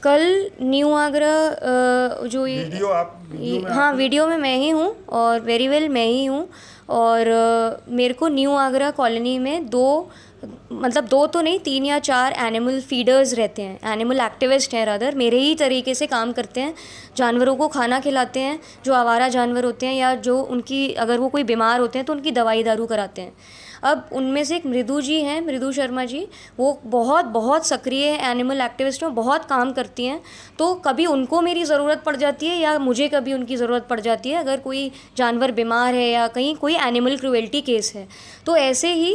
कल न्यू आगरा जो ये वीडियो हाँ वीडियो में मैं ही हूँ और वेरी वेल मैं ही हूँ। और मेरे को न्यू आगरा कॉलोनी में दो तो नहीं 3 या 4 एनिमल फीडर्स रहते हैं, एनिमल एक्टिविस्ट हैं रादर, मेरे ही तरीके से काम करते हैं, जानवरों को खाना खिलाते हैं, जो आवारा जानवर होते हैं या जो उनकी अगर वो कोई बीमार होते हैं तो उनकी दवाई दारू कराते हैं। अब उनमें से एक मृदु जी हैं, मृदु शर्मा जी, वो बहुत सक्रिय एनिमल एक्टिविस्ट में बहुत काम करती हैं। तो कभी उनको मेरी ज़रूरत पड़ जाती है या मुझे कभी उनकी ज़रूरत पड़ जाती है अगर कोई जानवर बीमार है या कहीं कोई एनिमल क्रूएल्टी केस है। तो ऐसे ही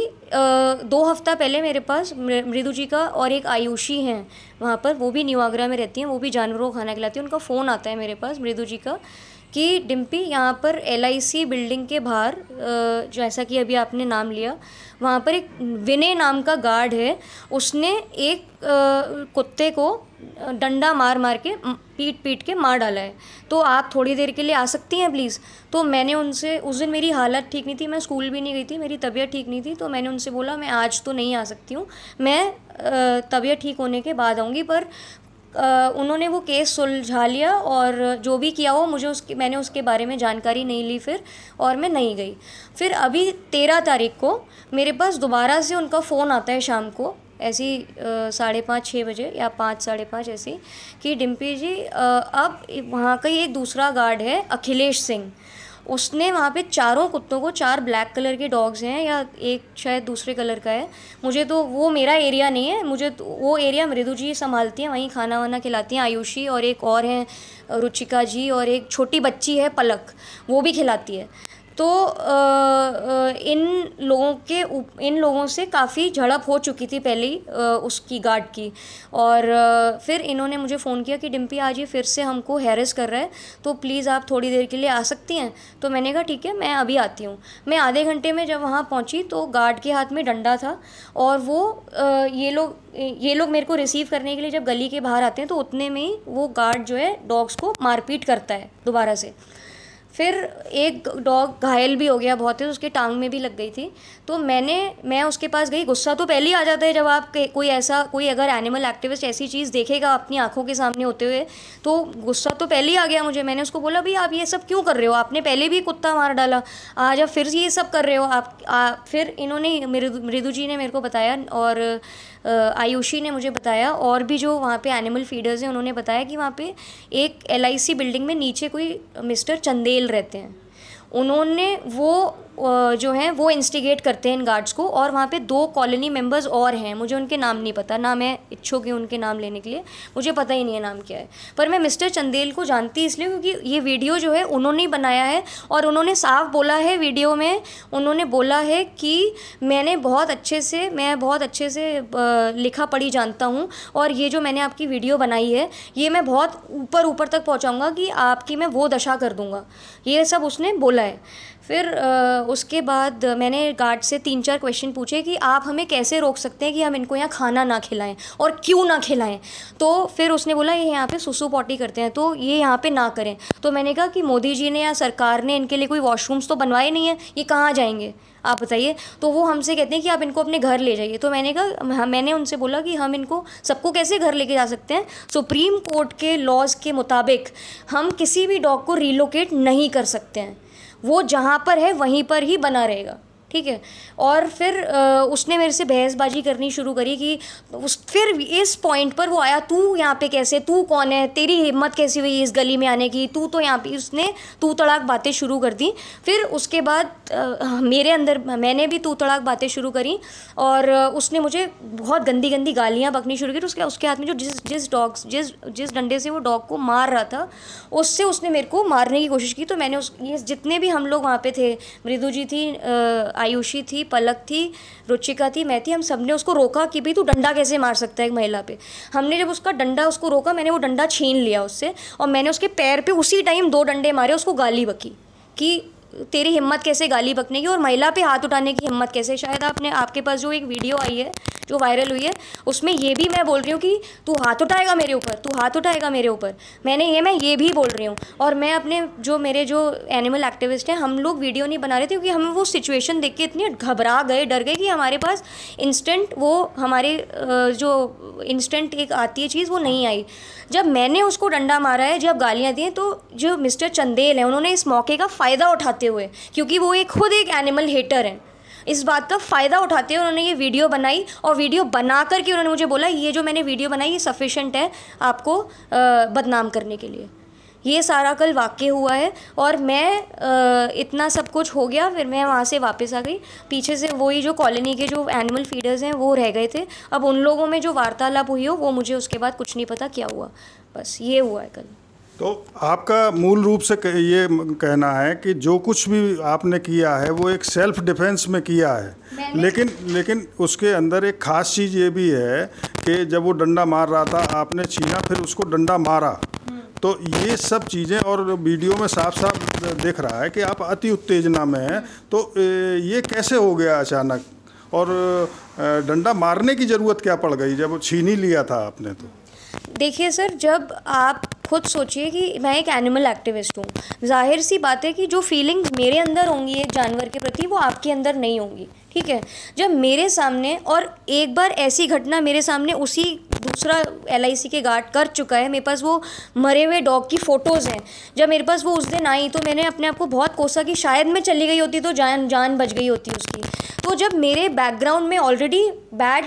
2 हफ्ता पहले मेरे पास मृदु जी का और एक आयुषी हैं वहाँ पर, वो भी न्यू आगरा में रहती हैं, वो भी जानवरों को खाना खिलाती हैं। उनका फ़ोन आता है मेरे पास मृदु जी का कि डिम्पी यहाँ पर LIC बिल्डिंग के बाहर, जैसा कि अभी आपने नाम लिया, वहाँ पर एक विनय नाम का गार्ड है, उसने एक कुत्ते को डंडा मार के पीट के मार डाला है, तो आप थोड़ी देर के लिए आ सकती हैं प्लीज़। तो मैंने उनसे, उस दिन मेरी हालत ठीक नहीं थी, मैं स्कूल भी नहीं गई थी, मेरी तबीयत ठीक नहीं थी, तो मैंने उनसे बोला मैं आज तो नहीं आ सकती हूँ, मैं तबीयत ठीक होने के बाद आऊँगी। पर उन्होंने वो केस सुलझा लिया और जो भी किया हो मैंने उसके बारे में जानकारी नहीं ली फिर, और मैं नहीं गई। फिर अभी 13 तारीख को मेरे पास दोबारा से उनका फ़ोन आता है शाम को, ऐसी 5:30-6 बजे या 5 साढ़े 5 ऐसी, कि डिम्पी जी अब वहाँ का ही एक दूसरा गार्ड है अखिलेश सिंह, उसने वहाँ पे 4 कुत्तों को, 4 ब्लैक कलर के डॉग्स हैं या एक शायद दूसरे कलर का है, मुझे तो वो मेरा एरिया नहीं है, मुझे तो वो एरिया मृदु जी संभालती हैं, वहीं खाना वाना खिलाती हैं, आयुषी और एक और हैं रुचिका जी, और एक छोटी बच्ची है पलक, वो भी खिलाती है। तो इन लोगों से काफ़ी झड़प हो चुकी थी पहले ही उसकी गार्ड की, और फिर इन्होंने मुझे फ़ोन किया कि डिम्पी आज ये फिर से हमको हैरेस कर रहा है, तो प्लीज़ आप थोड़ी देर के लिए आ सकती हैं। तो मैंने कहा ठीक है, मैं अभी आती हूँ। मैं आधे घंटे में जब वहाँ पहुँची तो गार्ड के हाथ में डंडा था, और वो ये लोग मेरे को रिसीव करने के लिए जब गली के बाहर आते हैं तो उतने में ही वो गार्ड जो है डॉग्स को मारपीट करता है दोबारा से। फिर एक डॉग घायल भी हो गया बहुत ही, उसके टांग में भी लग गई थी। तो मैं उसके पास गई, गुस्सा तो पहले ही आ जाता है जब आप कोई अगर एनिमल एक्टिविस्ट ऐसी चीज़ देखेगा अपनी आंखों के सामने होते हुए, तो गुस्सा तो पहले ही आ गया मुझे। मैंने उसको बोला भाई आप ये सब क्यों कर रहे हो, आपने पहले भी कुत्ता मार डाला, आज आप फिर ये सब कर रहे हो फिर इन्होंने मृदु जी ने मेरे को बताया और आयुषी ने मुझे बताया, और भी जो वहाँ पे एनिमल फीडर्स हैं उन्होंने बताया कि वहाँ पे एक LIC बिल्डिंग में नीचे कोई मिस्टर चंदेल रहते हैं, उन्होंने जो हैं वो इंस्टिगेट करते हैं इन गार्ड्स को, और वहाँ पे 2 कॉलोनी मेंबर्स और हैं, मुझे उनके नाम नहीं पता, ना मैं इच्छुक हूँ उनके नाम लेने के लिए, मुझे पता ही नहीं है नाम क्या है। पर मैं मिस्टर चंदेल को जानती इसलिए क्योंकि ये वीडियो जो है उन्होंने ही बनाया है, और उन्होंने साफ बोला है वीडियो में, उन्होंने बोला है कि मैं बहुत अच्छे से लिखा पढ़ी जानता हूँ, और ये जो मैंने आपकी वीडियो बनाई है ये मैं बहुत ऊपर तक पहुँचाऊँगा कि आपकी मैं वो दशा कर दूँगा, ये सब उसने बोला है। फिर उसके बाद मैंने गार्ड से 3-4 क्वेश्चन पूछे कि आप हमें कैसे रोक सकते हैं कि हम इनको यहाँ खाना ना खिलाएं, और क्यों ना खिलाएं। तो फिर उसने बोला ये यहाँ पे सुसु पॉटी करते हैं तो ये यहाँ पे ना करें। तो मैंने कहा कि मोदी जी ने या सरकार ने इनके लिए कोई वॉशरूम्स तो बनवाए नहीं है, ये कहाँ जाएंगे आप बताइए। तो वो हमसे कहते हैं कि आप इनको अपने घर ले जाइए। तो मैंने उनसे बोला कि हम इनको सबको कैसे घर लेके जा सकते हैं, सुप्रीम कोर्ट के लॉज के मुताबिक हम किसी भी डॉग को रिलोकेट नहीं कर सकते हैं, वो जहाँ पर है वहीं पर ही बना रहेगा, ठीक है। और फिर उसने मेरे से बहसबाजी करनी शुरू करी कि फिर इस पॉइंट पर वो आया, तू यहाँ पे कैसे, तू कौन है, तेरी हिम्मत कैसी हुई इस गली में आने की, तू तो यहाँ पे, उसने तू तड़ाक बातें शुरू कर दी। फिर उसके बाद मेरे अंदर मैंने भी तू तड़ाक बातें शुरू करी, और उसने मुझे बहुत गंदी गालियाँ बकनी शुरू की। उसके हाथ में जो जिस डंडे से वो डॉग को मार रहा था उससे उसने मेरे को मारने की कोशिश की। तो मैंने ये जितने भी हम लोग वहाँ पे थे, मृदु जी थी, आयुषी थी, पलक थी, रुचिका थी, मैं थी, हम सब ने उसको रोका कि भाई तू डंडा कैसे मार सकता है एक महिला पे। हमने जब उसको रोका, मैंने वो डंडा छीन लिया उससे, और मैंने उसके पैर पे उसी टाइम 2 डंडे मारे, उसको गाली बकी कि तेरी हिम्मत कैसे गाली बकने की और महिला पे हाथ उठाने की हिम्मत कैसे। शायद आपके पास जो एक वीडियो आई है जो वायरल हुई है, उसमें ये भी मैं बोल रही हूँ कि तू हाथ उठाएगा मेरे ऊपर, तू हाथ उठाएगा मेरे ऊपर। मैं ये भी बोल रही हूँ। और मैं अपने मेरे जो एनिमल एक्टिविस्ट हैं, हम लोग वीडियो नहीं बना रहे थे क्योंकि हमें वो सिचुएशन देख के इतनी घबरा गए, डर गए कि हमारे पास इंस्टेंट वो हमारे जो इंस्टेंट एक आती है चीज़, वो नहीं आई। जब मैंने उसको डंडा मारा है, जब गालियाँ दी हैं, तो जो मिस्टर चंदेल हैं उन्होंने इस मौके का फ़ायदा उठाते हुए, क्योंकि वो खुद एक एनिमल हेटर हैं, इस बात का फ़ायदा उठाते हुए उन्होंने ये वीडियो बनाई। और वीडियो बना कर के उन्होंने मुझे बोला ये जो मैंने वीडियो बनाई ये सफिशेंट है आपको बदनाम करने के लिए। ये सारा कल वाक़या हुआ है और मैं इतना सब कुछ हो गया, फिर मैं वहाँ से वापस आ गई। पीछे से वही जो कॉलोनी के जो एनिमल फीडर्स हैं वो रह गए थे। अब उन लोगों में जो वार्तालाप हुई हो वो मुझे उसके बाद कुछ नहीं पता क्या हुआ, बस ये हुआ है कल। तो आपका मूल रूप से ये कहना है कि जो कुछ भी आपने किया है वो एक सेल्फ डिफेंस में किया है, लेकिन उसके अंदर एक ख़ास चीज़ ये भी है कि जब वो डंडा मार रहा था आपने छीना, फिर उसको डंडा मारा। तो ये सब चीज़ें, और वीडियो में साफ साफ दिख रहा है कि आप अति उत्तेजना में हैं। तो ये कैसे हो गया अचानक, और डंडा मारने की ज़रूरत क्या पड़ गई जब छीन ही लिया था आपने? तो देखिए सर, जब आप खुद सोचिए कि मैं एक एनिमल एक्टिविस्ट हूँ, जाहिर सी बात है कि जो फीलिंग्स मेरे अंदर होंगी एक जानवर के प्रति वो आपके अंदर नहीं होंगी, ठीक है। जब मेरे सामने, और एक बार ऐसी घटना मेरे सामने उसी दूसरा LIC के गार्ड कर चुका है, मेरे पास वो मरे हुए डॉग की फ़ोटोज़ हैं। जब मेरे पास वो उस दिन आई तो मैंने अपने आप को बहुत कोसा कि शायद मैं चली गई होती तो जान बच गई होती उसकी। तो जब मेरे बैकग्राउंड में ऑलरेडी बैड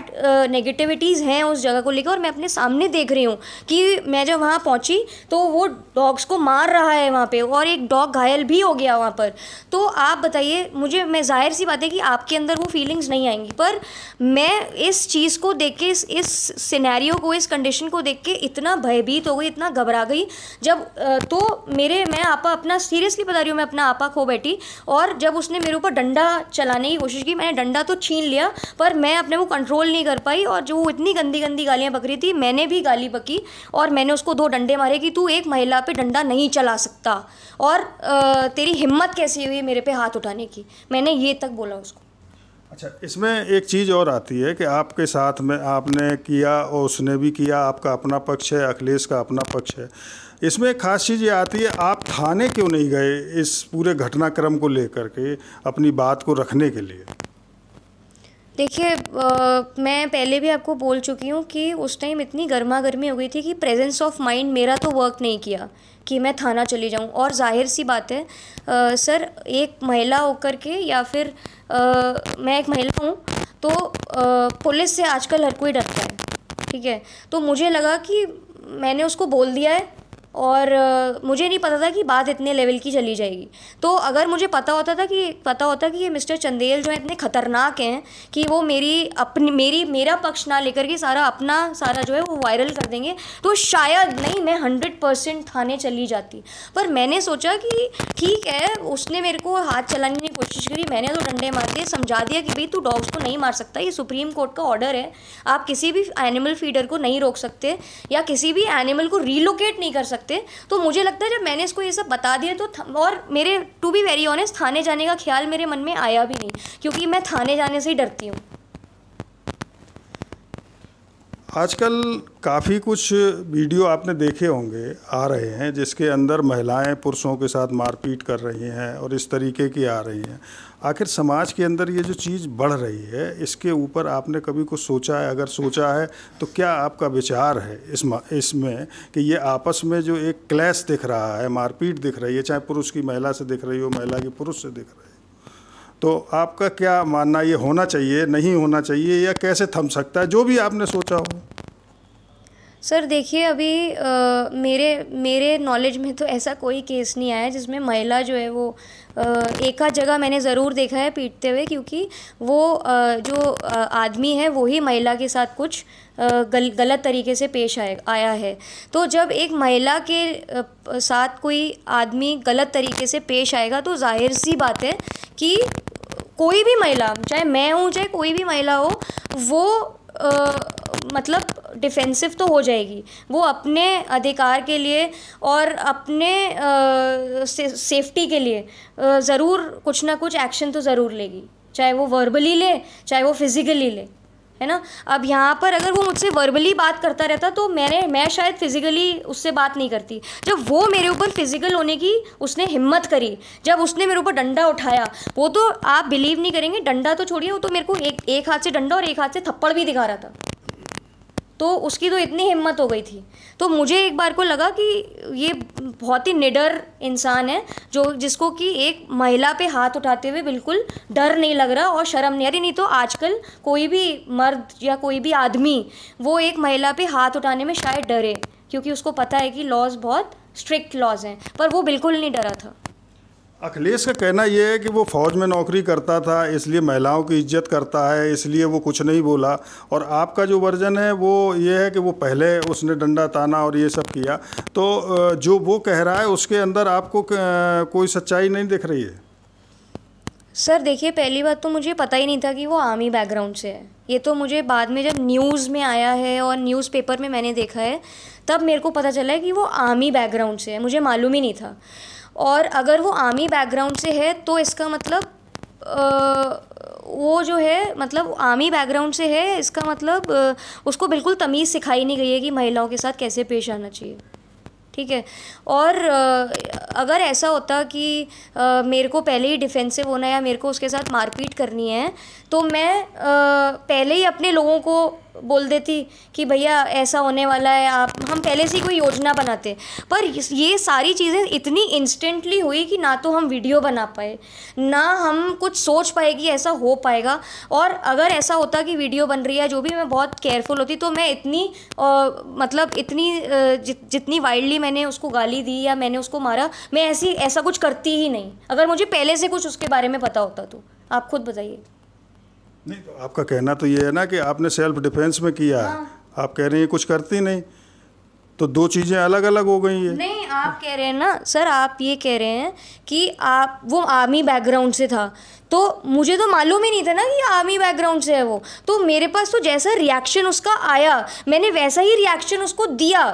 नेगेटिविटीज़ हैं उस जगह को लेकर, और मैं अपने सामने देख रही हूँ कि मैं जब वहाँ पहुँची तो वो डॉग्स को मार रहा है वहाँ पे, और एक डॉग घायल भी हो गया वहाँ पर। तो आप बताइए मुझे, मैं जाहिर सी बात है कि आपके अंदर वो फीलिंग्स नहीं आएंगी, पर मैं इस चीज़ को देख के, इस सिनेरियो को, इस कंडीशन को देख के इतना भयभीत हो गई, इतना घबरा गई जब तो मैं आपा अपना सीरियसली बता रही हूँ, मैं अपना आपा खो बैठी। और जब उसने मेरे ऊपर डंडा चलाने की कोशिश की, मैंने डंडा तो छीन लिया पर मैं अपने को कंट्रोल नहीं कर पाई, और जो वो इतनी गंदी गंदी गालियाँ बक रही थी, मैंने भी गाली बकी और मैंने उसको 2 डंडे मारे कि तू एक महिला पे डंडा नहीं चला सकता, और तेरी हिम्मत कैसी हुई मेरे पे हाथ उठाने की, मैंने ये तक बोला उसको। अच्छा, इसमें एक चीज़ और आती है कि आपके साथ में आपने किया और उसने भी किया, आपका अपना पक्ष है, अखिलेश का अपना पक्ष है। इसमें एक खास चीज़ ये आती है, आप थाने क्यों नहीं गए इस पूरे घटनाक्रम को लेकर के अपनी बात को रखने के लिए? देखिए, मैं पहले भी आपको बोल चुकी हूँ कि उस टाइम इतनी गर्मा गर्मी हो गई थी कि प्रेजेंस ऑफ माइंड मेरा तो वर्क नहीं किया कि मैं थाना चली जाऊँ। और जाहिर सी बात है सर, एक महिला होकर के, या फिर मैं एक महिला हूँ तो पुलिस से आजकल हर कोई डरता है, ठीक है। तो मुझे लगा कि मैंने उसको बोल दिया है, और मुझे नहीं पता था कि बात इतने लेवल की चली जाएगी। तो अगर मुझे पता होता कि ये मिस्टर चंदेल जो है इतने ख़तरनाक हैं कि वो मेरा पक्ष ना लेकर के सारा जो है वो वायरल कर देंगे, तो शायद नहीं, मैं 100% थाने चली जाती। पर मैंने सोचा कि ठीक है, उसने मेरे को हाथ चलाने की कोशिश करी, मैंने तो डंडे मार दिए, समझा दिया कि भाई तू डॉग्स को नहीं मार सकता, ये सुप्रीम कोर्ट का ऑर्डर है, आप किसी भी एनिमल फीडर को नहीं रोक सकते या किसी भी एनिमल को रीलोकेट नहीं कर सकते। तो मुझे लगता है जब मैंने इसको ये सब बता दिया तो और मेरे, टू बी वेरी ऑनेस्ट, थाने जाने का ख्याल मेरे मन में आया भी नहीं, क्योंकि मैं थाने जाने से ही डरती हूँ। आजकल काफ़ी कुछ वीडियो आपने देखे होंगे आ रहे हैं जिसके अंदर महिलाएं पुरुषों के साथ मारपीट कर रही हैं और इस तरीके की आ रही हैं। आखिर समाज के अंदर ये जो चीज़ बढ़ रही है, इसके ऊपर आपने कभी कुछ सोचा है? अगर सोचा है तो क्या आपका विचार है इसमें कि ये आपस में जो एक क्लैश दिख रहा है, मारपीट दिख रही है, चाहे पुरुष की महिला से दिख रही हो, महिला की पुरुष से दिख रही हो, तो आपका क्या मानना, ये होना चाहिए, नहीं होना चाहिए, या कैसे थम सकता है, जो भी आपने सोचा हो? सर देखिए, अभी मेरे नॉलेज में तो ऐसा कोई केस नहीं आया जिसमें महिला जो है वो एक आध जगह मैंने ज़रूर देखा है पीटते हुए, क्योंकि वो जो आदमी है वही महिला के साथ कुछ गलत तरीके से पेश आया है। तो जब एक महिला के साथ कोई आदमी गलत तरीके से पेश आएगा तो जाहिर सी बात है कि कोई भी महिला, चाहे मैं हूँ चाहे कोई भी महिला हो, वो मतलब डिफेंसिव तो हो जाएगी। वो अपने अधिकार के लिए और अपने सेफ्टी के लिए ज़रूर कुछ ना कुछ एक्शन तो ज़रूर लेगी, चाहे वो वर्बली ले चाहे वो फिज़िकली ले। है ना। अब यहाँ पर अगर वो मुझसे वर्बली बात करता रहता तो मैं शायद फिज़िकली उससे बात नहीं करती। जब वो मेरे ऊपर फिज़िकल होने की उसने हिम्मत करी, जब उसने मेरे ऊपर डंडा उठाया, वो तो आप बिलीव नहीं करेंगे, डंडा तो छोड़िए, वो तो मेरे को एक हाथ से डंडा और एक हाथ से थप्पड़ भी दिखा रहा था। तो उसकी तो इतनी हिम्मत हो गई थी। तो मुझे एक बार को लगा कि ये बहुत ही निडर इंसान है, जिसको कि एक महिला पे हाथ उठाते हुए बिल्कुल डर नहीं लग रहा और शर्म नहीं आ रही। नहीं तो आजकल कोई भी मर्द या कोई भी आदमी वो एक महिला पे हाथ उठाने में शायद डरे, क्योंकि उसको पता है कि लॉज बहुत स्ट्रिक्ट लॉज हैं, पर वो बिल्कुल नहीं डरा था। अखिलेश का कहना यह है कि वो फ़ौज में नौकरी करता था, इसलिए महिलाओं की इज्जत करता है, इसलिए वो कुछ नहीं बोला। और आपका जो वर्जन है वो ये है कि वो पहले उसने डंडा ताना और ये सब किया। तो जो वो कह रहा है उसके अंदर आपको कोई सच्चाई नहीं दिख रही है? सर देखिए, पहली बात तो मुझे पता ही नहीं था कि वो आर्मी बैकग्राउंड से है। ये तो मुझे बाद में जब न्यूज़ में आया है और न्यूज़पेपर में मैंने देखा है, तब मेरे को पता चला है कि वो आर्मी बैकग्राउंड से है। मुझे मालूम ही नहीं था। और अगर वो आर्मी बैकग्राउंड से है तो इसका मतलब वो जो है, मतलब आर्मी बैकग्राउंड से है, इसका मतलब उसको बिल्कुल तमीज़ सिखाई नहीं गई है कि महिलाओं के साथ कैसे पेश आना चाहिए। ठीक है। और अगर ऐसा होता कि मेरे को पहले ही डिफेंसिव होना है या मेरे को उसके साथ मारपीट करनी है, तो मैं पहले ही अपने लोगों को बोल देती कि भैया ऐसा होने वाला है, हम पहले से ही कोई योजना बनाते। पर ये सारी चीज़ें इतनी इंस्टेंटली हुई कि ना तो हम वीडियो बना पाए, ना हम कुछ सोच पाए कि ऐसा हो पाएगा। और अगर ऐसा होता कि वीडियो बन रही है जो भी, मैं बहुत केयरफुल होती, तो मैं इतनी जितनी वाइल्डली मैंने उसको गाली दी या मैंने उसको मारा, मैं ऐसा कुछ करती ही नहीं, अगर मुझे पहले से कुछ उसके बारे में पता होता तो। आप खुद बताइए। नहीं, तो आपका कहना तो ये है ना कि आपने सेल्फ डिफेंस में किया है। आप कह रही हैं कुछ करती नहीं, तो दो चीज़ें अलग अलग हो गई हैं। नहीं, आप कह रहे हैं ना सर, आप ये कह रहे हैं कि वो आर्मी बैकग्राउंड से था, तो मुझे तो मालूम ही नहीं था ना कि आर्मी बैकग्राउंड से है वो। तो मेरे पास तो जैसा रिएक्शन उसका आया, मैंने वैसा ही रिएक्शन उसको दिया।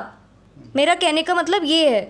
मेरा कहने का मतलब ये है।